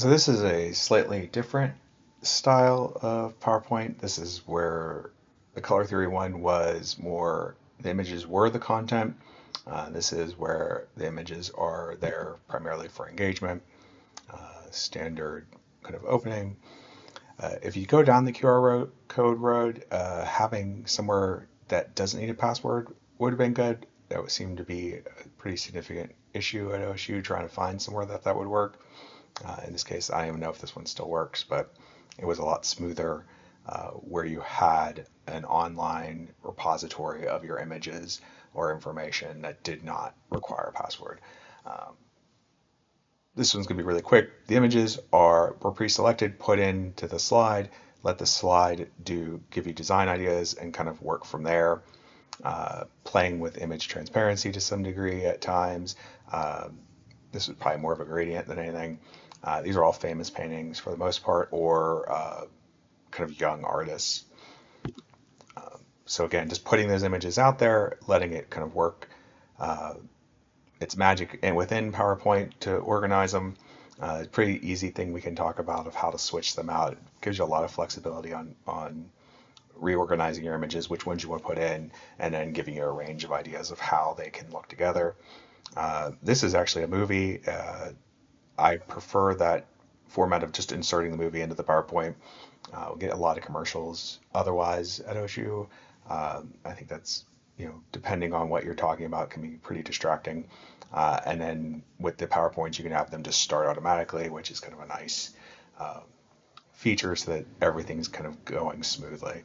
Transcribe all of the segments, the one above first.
So this is a slightly different style of PowerPoint. This is where the color theory one was more the images were the content. This is where the images are there primarily for engagement, standard kind of opening. If you go down the code road, having somewhere that doesn't need a password would have been good. That would seem to be a pretty significant issue at OSU trying to find somewhere that that would work. In this case, I don't even know if this one still works, but it was a lot smoother where you had an online repository of your images or information that did not require a password. Um, this one's going to be really quick. The images were pre-selected, put into the slide, let the slide give you design ideas and kind of work from there. Playing with image transparency to some degree at times. This is probably more of a gradient than anything. These are all famous paintings for the most part, or kind of young artists. So again, just putting those images out there, letting it kind of work. It's magic and within PowerPoint to organize them. It's a pretty easy thing we can talk about of how to switch them out. It gives you a lot of flexibility on reorganizing your images, which ones you want to put in, and then giving you a range of ideas of how they can look together. This is actually a movie. I prefer that format of just inserting the movie into the PowerPoint. We'll get a lot of commercials otherwise at OSU. I think that's, depending on what you're talking about, can be pretty distracting. And then with the PowerPoints, you can have them just start automatically, which is kind of a nice feature so that everything's kind of going smoothly.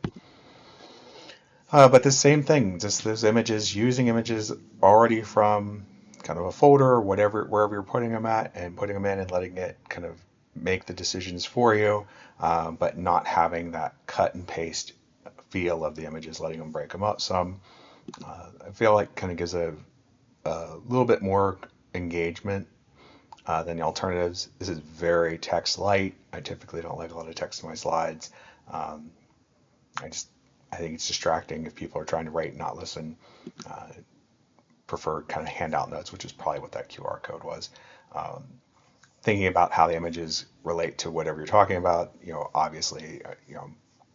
But the same thing, just those images, using images already from kind of a folder or whatever, wherever you're putting them at, and putting them in and letting it kind of make the decisions for you, but not having that cut and paste feel of the images, letting them break them up some. I feel like kind of gives a little bit more engagement than the alternatives. This is very text light. I typically don't like a lot of text in my slides. Um, I just I think it's distracting if people are trying to write and not listen. Uh, Prefer kind of handout notes, which is probably what that QR code was. Um, Thinking about how the images relate to whatever you're talking about, obviously,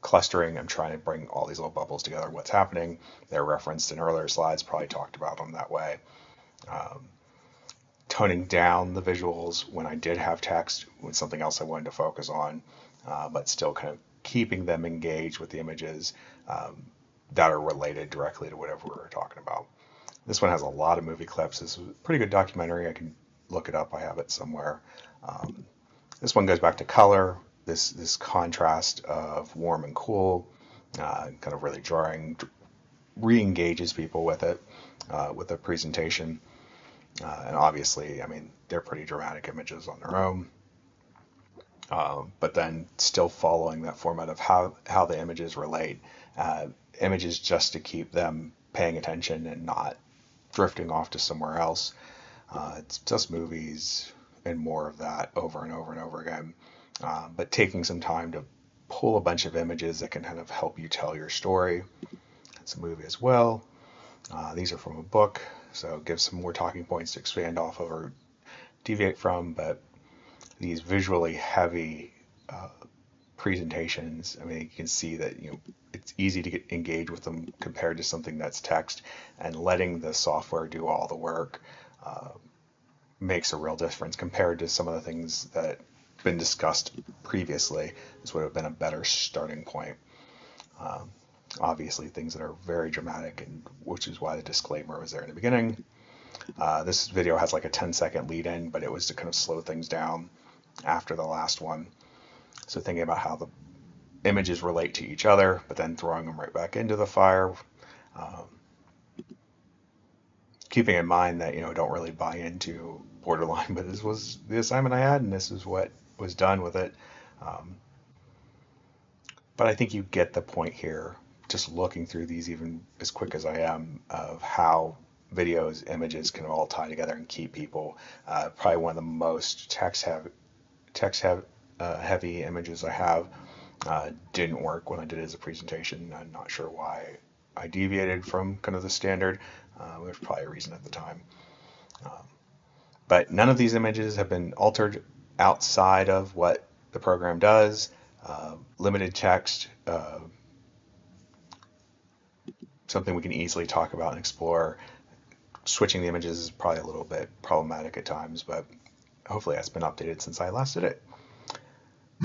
clustering. I'm trying to bring all these little bubbles together. What's happening? They're referenced in earlier slides. Probably talked about them that way. Um, Toning down the visuals when I did have text was something else I wanted to focus on, but still kind of keeping them engaged with the images um, that are related directly to whatever we're talking about. This one has a lot of movie clips. This is a pretty good documentary. I can look it up. I have it somewhere. Um, this one goes back to color. This contrast of warm and cool, kind of really drawing, re-engages people with the presentation. And obviously, I mean, they're pretty dramatic images on their own. But then still following that format of how the images relate. Images just to keep them paying attention and not drifting off to somewhere else. It's just movies and more of that over and over and over again. But taking some time to pull a bunch of images that can kind of help you tell your story. It's a movie as well. These are from a book, so it gives some more talking points to expand off of or deviate from. But these visually heavy presentations, I mean, you can see that it's easy to get engaged with them compared to something that's text, and letting the software do all the work uh, makes a real difference compared to some of the things that have been discussed previously. This would have been a better starting point. Um, Obviously, things that are very dramatic, and which is why the disclaimer was there in the beginning. This video has like a 10-second lead in, but it was to kind of slow things down after the last one. So thinking about how the images relate to each other, but then throwing them right back into the fire. Um, Keeping in mind that, don't really buy into borderline, but this was the assignment I had, and this is what was done with it. Um, but I think you get the point here, just looking through these even as quick as I am, of how videos, images can all tie together and keep people. Probably one of the most heavy images I have. Didn't work when I did it as a presentation. I'm not sure why I deviated from kind of the standard. There's probably a reason at the time. Um, but none of these images have been altered outside of what the program does, limited text, something we can easily talk about and explore. Switching the images is probably a little bit problematic at times, but hopefully that's been updated since I last did it.